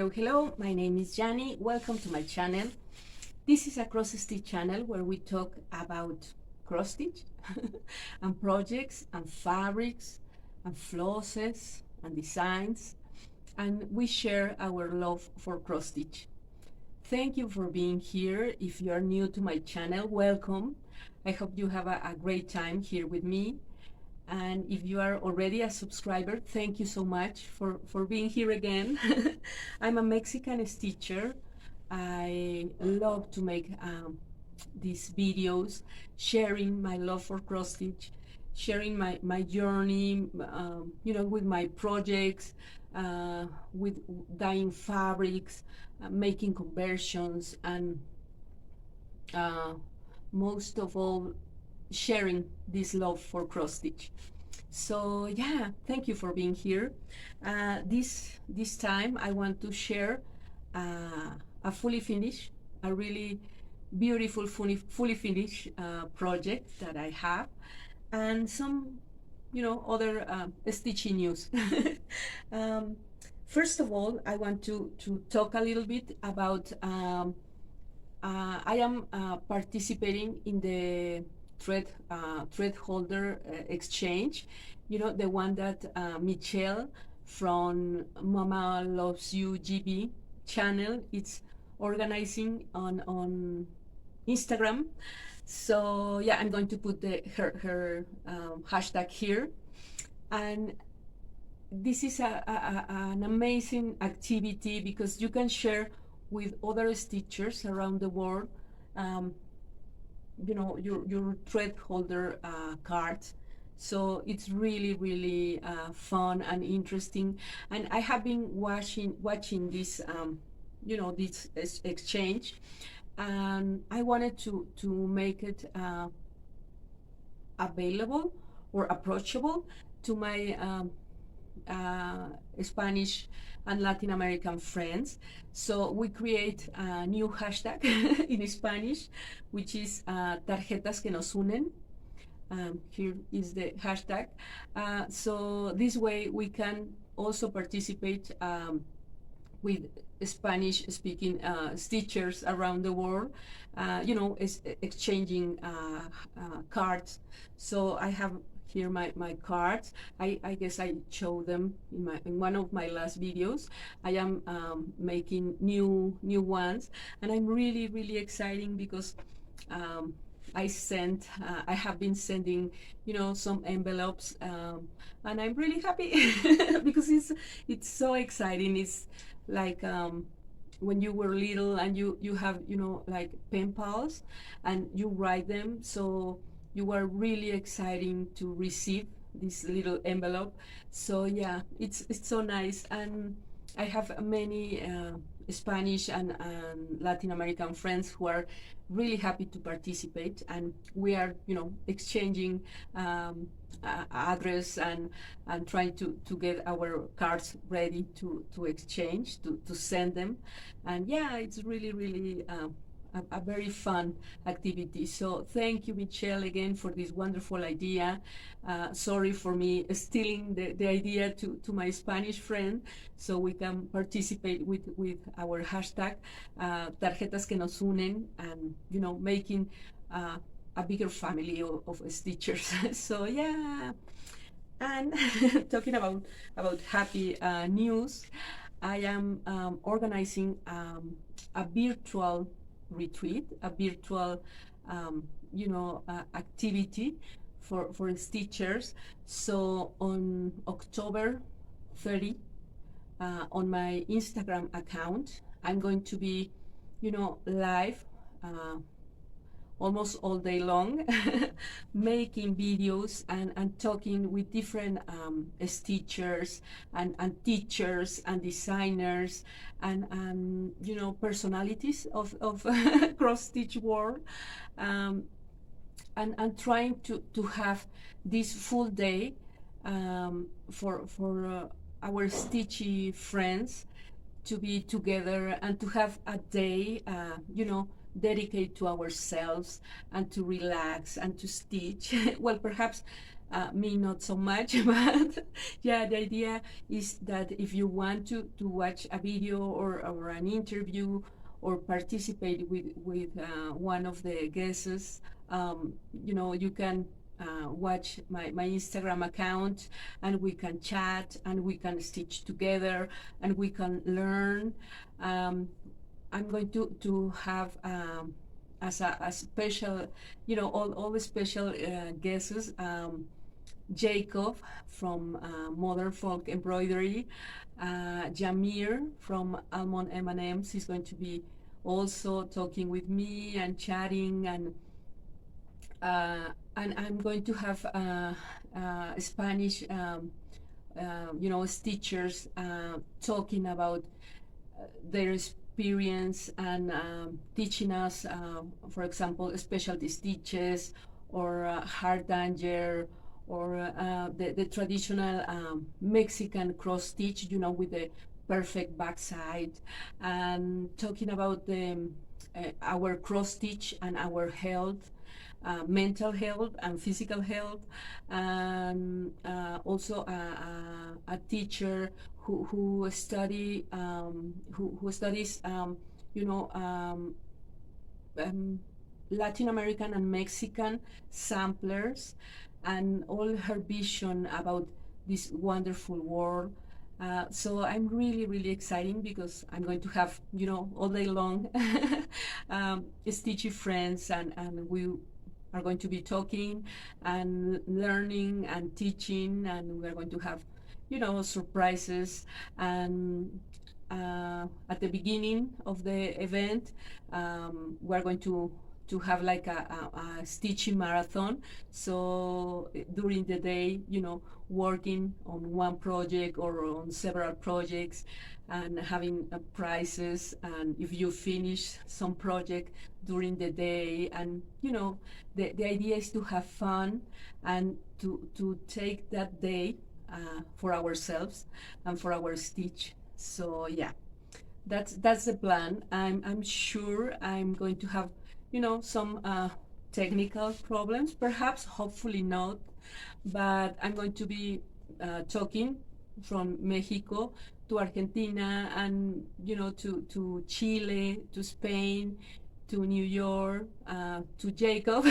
Hello, my name is Jani. Welcome to my channel. This is a cross stitch channel where we talk about cross stitch and projects and fabrics and flosses and designs, and we share our love for cross stitch. Thank you for being here. If you are new to my channel, welcome. I hope you have a great time here with me. And if you are already a subscriber, thank you so much for being here again. I'm a Mexican stitcher. I love to make these videos, sharing my love for cross stitch, sharing my journey, with my projects, with dyeing fabrics, making conversions, and most of all, sharing this love for cross stitch. So yeah, thank you for being here. This time I want to share a fully finished, a really beautiful fully finished project that I have, and some other stitching news. First of all, I want to talk a little bit about I am participating in the thread holder exchange, the one that Michelle from Mama Loves You GB channel it's organizing on Instagram. So yeah, I'm going to put her hashtag here, and this is an amazing activity because you can share with other stitchers around the world your thread holder cards. So it's really fun and interesting, and I have been watching this this exchange, and I wanted to make it available or approachable to my Spanish and Latin American friends. So we create a new hashtag in Spanish, which is tarjetas que nos unen. Here is the hashtag. So this way we can also participate with Spanish-speaking stitchers around the world, exchanging cards. So I have here my cards. I guess I showed them in one of my last videos. I am making new ones, and I'm really exciting because I have been sending some envelopes, and I'm really happy because it's so exciting. It's like when you were little and you have like pen pals and you write them, so you are really exciting to receive this little envelope. So yeah, it's so nice, and I have many Spanish and Latin American friends who are really happy to participate, and we are exchanging address and trying to get our cards ready to exchange, to send them. And yeah, it's really a very fun activity. So thank you, Michelle, again for this wonderful idea. Sorry for me stealing the idea to my Spanish friend, so we can participate with our hashtag tarjetas que nos unen, and making a bigger family of stitchers. So yeah, and talking about happy news, I am organizing a virtual retreat, a virtual activity for stitchers. So on October 30, on my Instagram account, I'm going to be live almost all day long making videos and talking with different stitchers and teachers and designers and personalities of cross stitch world, and trying to have this full day for our stitchy friends to be together and to have a day dedicate to ourselves and to relax and to stitch. Well, perhaps me not so much. But yeah, the idea is that if you want to watch a video or an interview or participate with one of the guests, you can watch my Instagram account, and we can chat, and we can stitch together, and we can learn. I'm going to have as a special, all the special guests. Jacob from Modern Folk Embroidery, Jamir from Almond M&M's is going to be also talking with me and chatting, and I'm going to have Spanish, teachers talking about their experience and teaching us, for example, specialty stitches or hard danger or the traditional Mexican cross stitch, with the perfect backside, and talking about our cross stitch and our health, mental health and physical health, and also a teacher who studies Latin American and Mexican samplers, and all her vision about this wonderful world. So I'm really, really excited because I'm going to have, all day long stitchy friends, and we are going to be talking and learning and teaching, and we're going to have, surprises. And at the beginning of the event, we're going to have like a stitching marathon. So during the day, working on one project or on several projects, and having prizes. And if you finish some project during the day, and the idea is to have fun and to take that day for ourselves and for our stitch. So yeah, that's the plan. I'm sure I'm going to have some technical problems, perhaps, hopefully not, but I'm going to be talking from Mexico to Argentina, and to Chile, to Spain, to New York, to Jacob.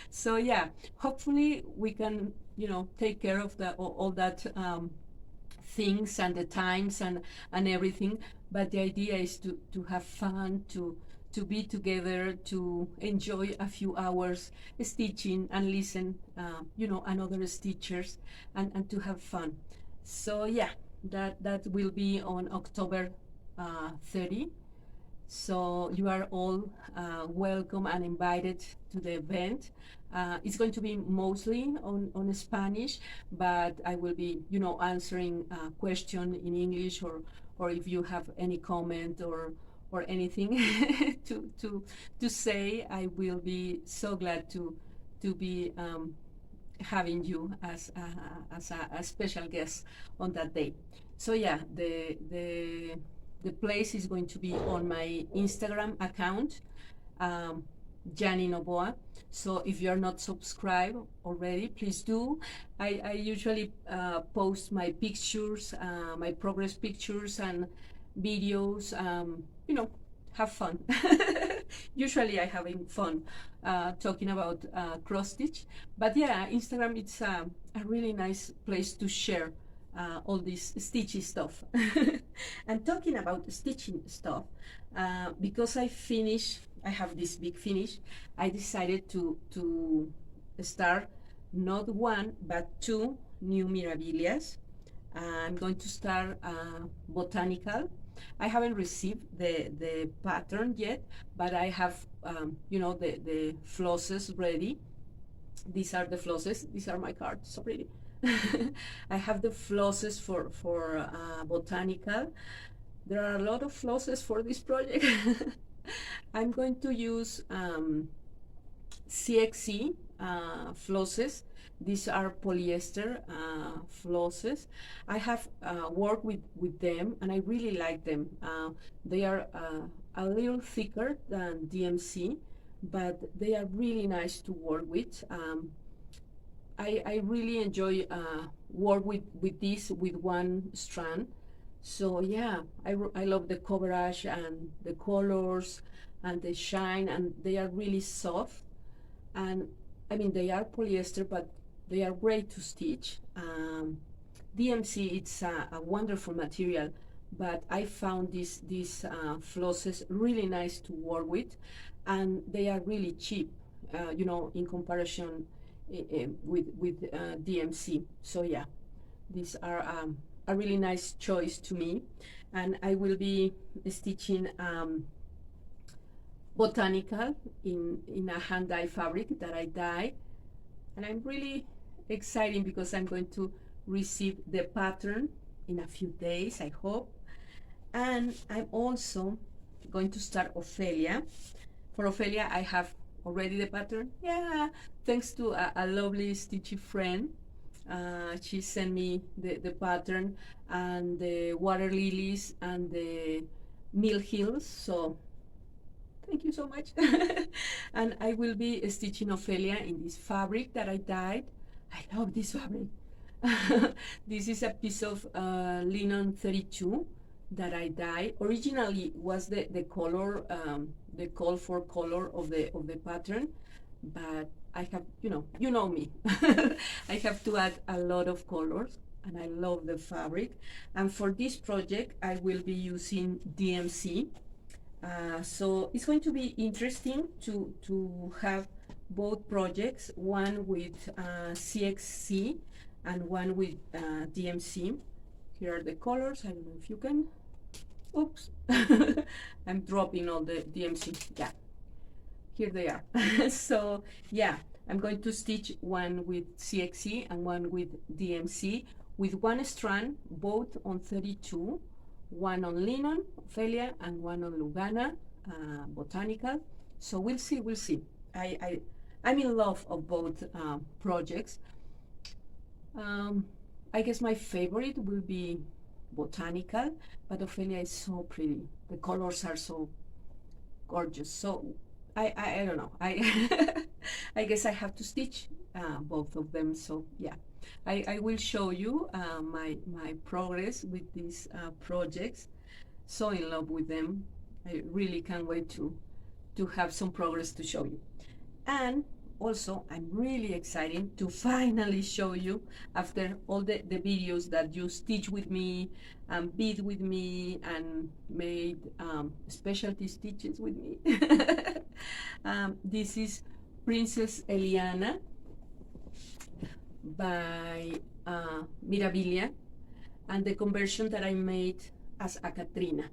So yeah, hopefully we can take care of all that things and the times and everything. But the idea is to have fun, to be together, to enjoy a few hours stitching and listen, another stitchers, and to have fun. So yeah, that will be on October 30. So you are all welcome and invited to the event. It's going to be mostly on Spanish, but I will be, answering question in English, or if you have any comment or anything to say, I will be so glad to be having you as a special guest on that day. So yeah, the place is going to be on my Instagram account, Jani Novoa. So if you're not subscribed already, please do. I usually post my pictures, my progress pictures and videos. Have fun. Usually I having fun talking about cross stitch, but yeah, Instagram, it's a really nice place to share all this stitchy stuff. And talking about stitching stuff, because I have this big finish, I decided to start not one but two new Mirabilias. I'm going to start Botanical. I haven't received the pattern yet, but I have the flosses ready. These are the flosses. These are my cards. So pretty. I have the flosses for Botanical. There are a lot of flosses for this project. I'm going to use CXC flosses. These are polyester flosses. I have worked with them, and I really like them. They are a little thicker than DMC, but they are really nice to work with. I really enjoy work with this with one strand. So yeah, I love the coverage and the colors and the shine, and they are really soft. And I mean, they are polyester, but they are great to stitch. DMC, it's a wonderful material, but I found these flosses really nice to work with, and they are really cheap, in comparison with DMC. So yeah, these are a really nice choice to me, and I will be stitching Botanical in a hand dye fabric that I dye, and I'm really excited because I'm going to receive the pattern in a few days, I hope. And I'm also going to start Ophelia. For Ophelia, I have already the pattern. Yeah, thanks to a lovely stitchy friend. She sent me the pattern and the water lilies and the mill hills. So thank you so much. And I will be stitching Ophelia in this fabric that I dyed. I love this fabric. This is a piece of linen 32 that I dyed. Originally was the color, the call for color of the pattern, but I have, you know me. I have to add a lot of colors, and I love the fabric. And for this project, I will be using DMC. So it's going to be interesting to have both projects, one with CXC and one with DMC. Here are the colors. I don't know if you can. Oops. I'm dropping all the DMC. Yeah, here they are. So yeah, I'm going to stitch one with CXC and one with DMC with one strand, both on 32, one on linen, Ophelia, and one on Lugana, Botanical. So we'll see, we'll see. I'm in love of both projects. I guess my favorite will be Botanical, but Ophelia is so pretty. The colors are so gorgeous. So I don't know. I guess I have to stitch both of them. So yeah, I will show you my progress with these projects. So in love with them. I really can't wait to have some progress to show you. And also, I'm really excited to finally show you, after all the videos that you stitch with me and bead with me and made specialty stitches with me. This is Princess Eliana by Mirabilia, and the conversion that I made as a Catrina.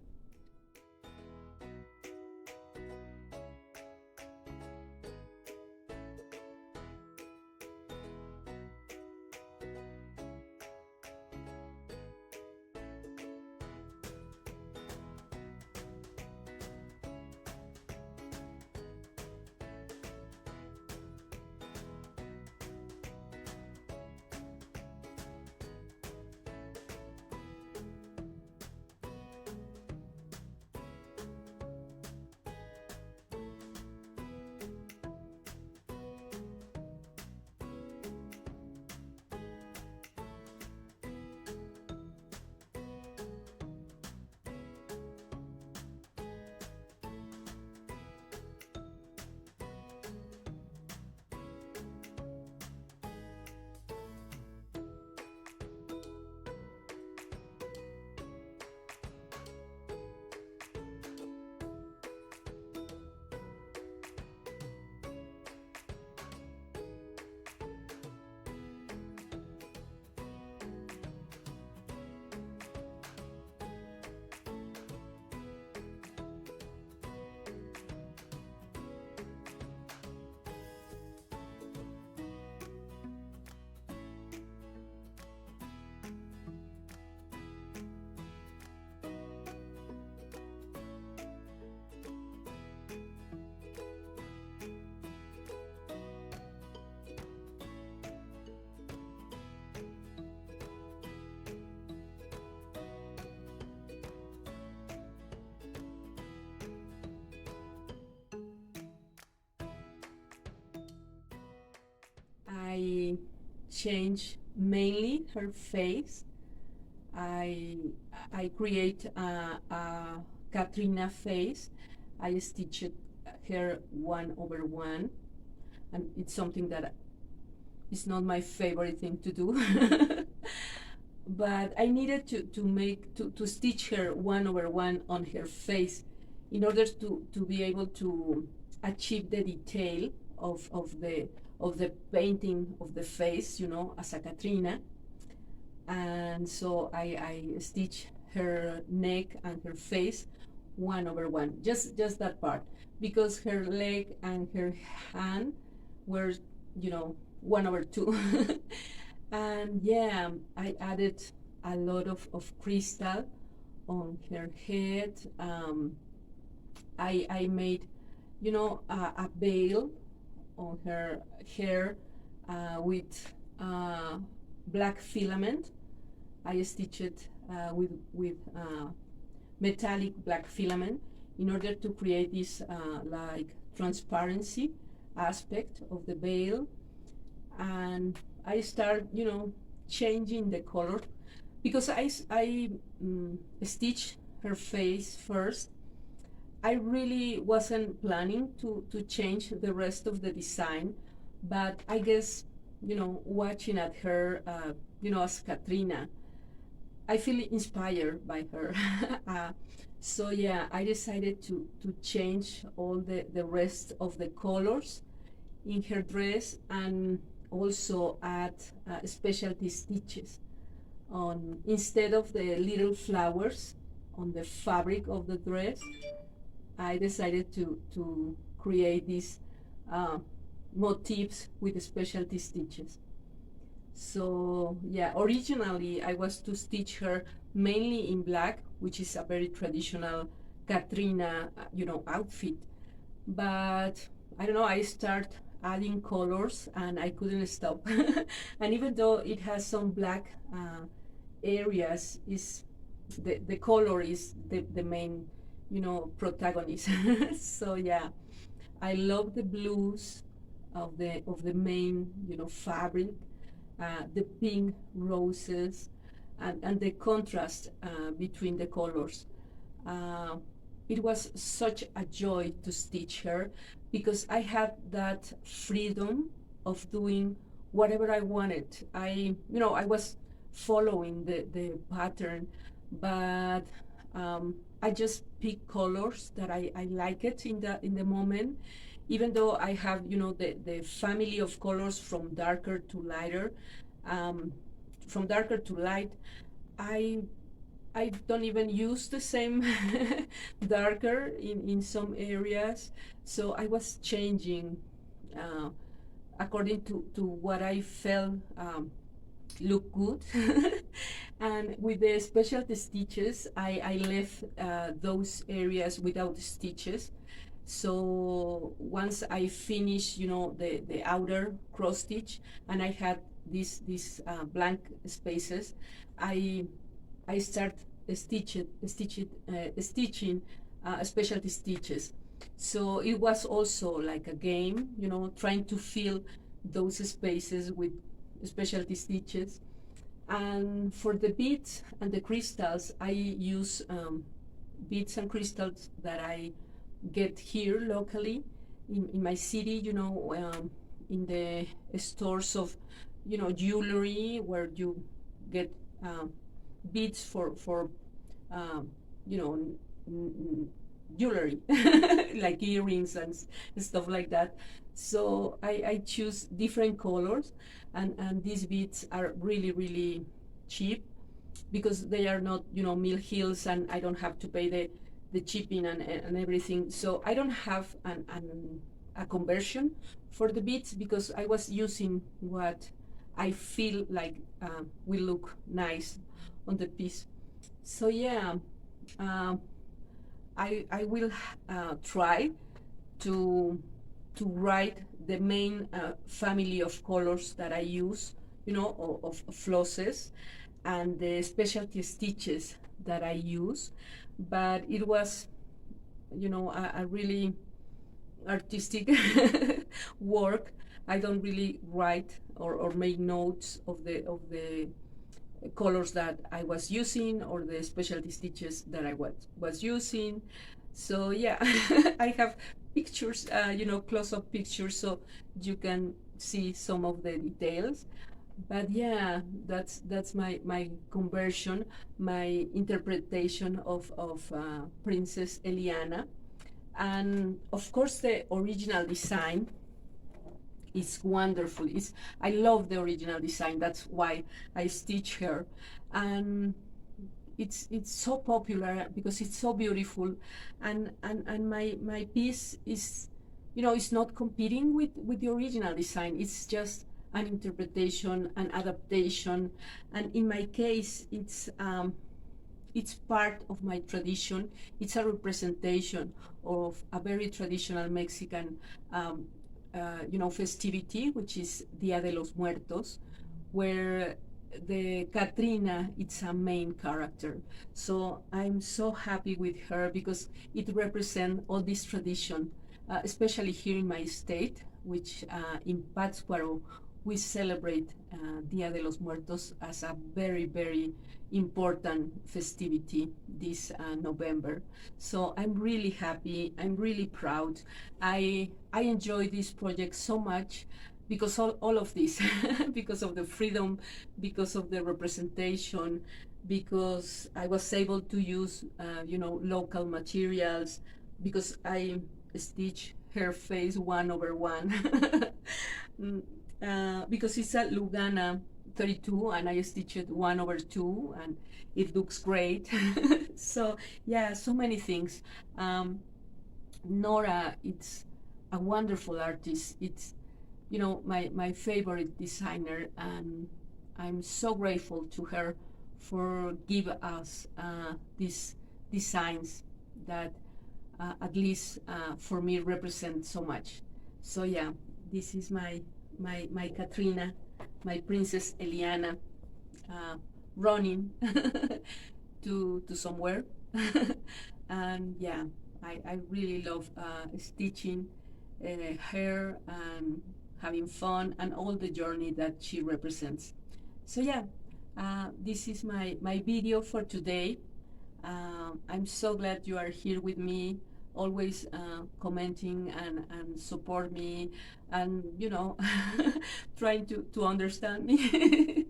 I change mainly her face. I create a Catrina face. I stitched her 1/1, and it's something that is not my favorite thing to do. But I needed to stitch her 1/1 on her face in order to be able to achieve the detail of the painting of the face, you know, as a Catrina. And so I stitch her neck and her face 1/1, just that part, because her leg and her hand were, you know, 1/2. And yeah, I added a lot of crystal on her head. I made, you know, a veil on her hair with black filament. I stitched it with metallic black filament in order to create this like transparency aspect of the veil. And I start, you know, changing the color because I stitched her face first. I really wasn't planning to change the rest of the design, but I guess, you know, watching at her, you know, as Catrina, I feel inspired by her. So yeah, I decided to change all the rest of the colors in her dress, and also add specialty stitches on, instead of the little flowers on the fabric of the dress. I decided to create these motifs with specialty stitches. So yeah, originally I was to stitch her mainly in black, which is a very traditional Catrina, you know, outfit. But I don't know, I start adding colors and I couldn't stop. And even though it has some black areas, is the color is the main, you know, protagonist. So yeah, I love the blues of the main, you know, fabric, the pink roses, and the contrast between the colors. It was such a joy to stitch her because I had that freedom of doing whatever I wanted. You know, I was following the pattern, but I just pick colors that I like it in the moment. Even though I have, you know, the family of colors from darker to lighter, from darker to light, I don't even use the same darker in some areas. So I was changing according to what I felt look good. And with the specialty stitches, I left those areas without stitches. So once I finished, you know, the outer cross stitch, and I had these blank spaces, I start stitching specialty stitches. So it was also like a game, you know, trying to fill those spaces with specialty stitches. And for the beads and the crystals, I use beads and crystals that I get here locally in my city, you know, in the stores of, you know, jewelry, where you get beads for you know, jewelry, like earrings and stuff like that. So I choose different colors, and these beads are really, really cheap because they are not, you know, Mill Hills, and I don't have to pay the shipping and everything. So I don't have a conversion for the beads because I was using what I feel like will look nice on the piece. So yeah, I will try to write the main family of colors that I use, you know, of flosses, and the specialty stitches that I use. But it was, you know, a really artistic work, I don't really write or make notes of the colors that I was using or the specialty stitches that I was using. So yeah, I have pictures, close-up pictures, so you can see some of the details. But yeah, that's my conversion, my interpretation of Princess Eliana. And of course the original design is wonderful. I love the original design. That's why I stitch her, and it's so popular because it's so beautiful, and my piece is, it's not competing with the original design. It's just an interpretation, an adaptation, and in my case, it's part of my tradition. It's a representation of a very traditional Mexican, festivity, which is Día de los Muertos, where the Catrina, it's a main character. So I'm so happy with her because it represents all this tradition, especially here in my state, which in Pátzcuaro we celebrate Día de los Muertos as a very, very important festivity this November. So I'm really happy. I'm really proud. I enjoy this project so much because all of this, because of the freedom, because of the representation, because I was able to use, local materials, because I stitch her face 1/1. Because it's a Lugana 32 and I stitched it 1/2 and it looks great. So yeah, so many things. Nora, it's a wonderful artist. It's, my favorite designer, and I'm so grateful to her for give us these designs that at least for me represent so much. So yeah, this is my Catrina, my Princess Eliana, running to somewhere. And yeah, I really love stitching her and having fun and all the journey that she represents. So yeah, this is my video for today. I'm so glad you are here with me, always commenting and support me, and trying to understand me.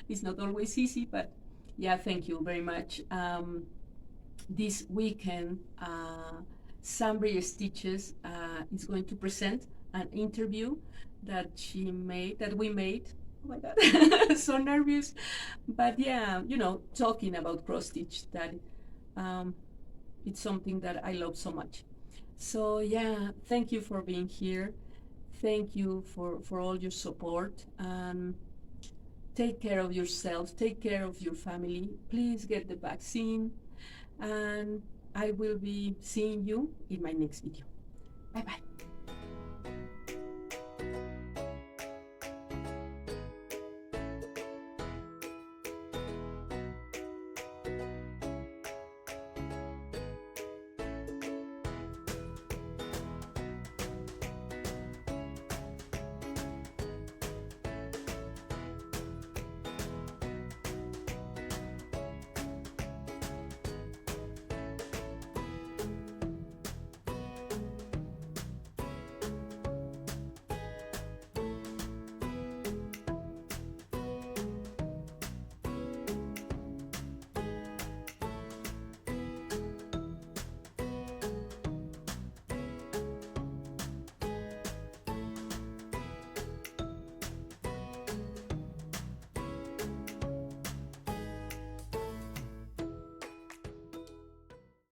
It's not always easy, but yeah, thank you very much. This weekend, Sambri Stitches is going to present an interview that we made. Oh my god, so nervous. But yeah, talking about cross stitch, that it's something that I love so much. So yeah, thank you for being here. Thank you for all your support. Take care of yourself, take care of your family. Please get the vaccine, and I will be seeing you in my next video. Bye bye.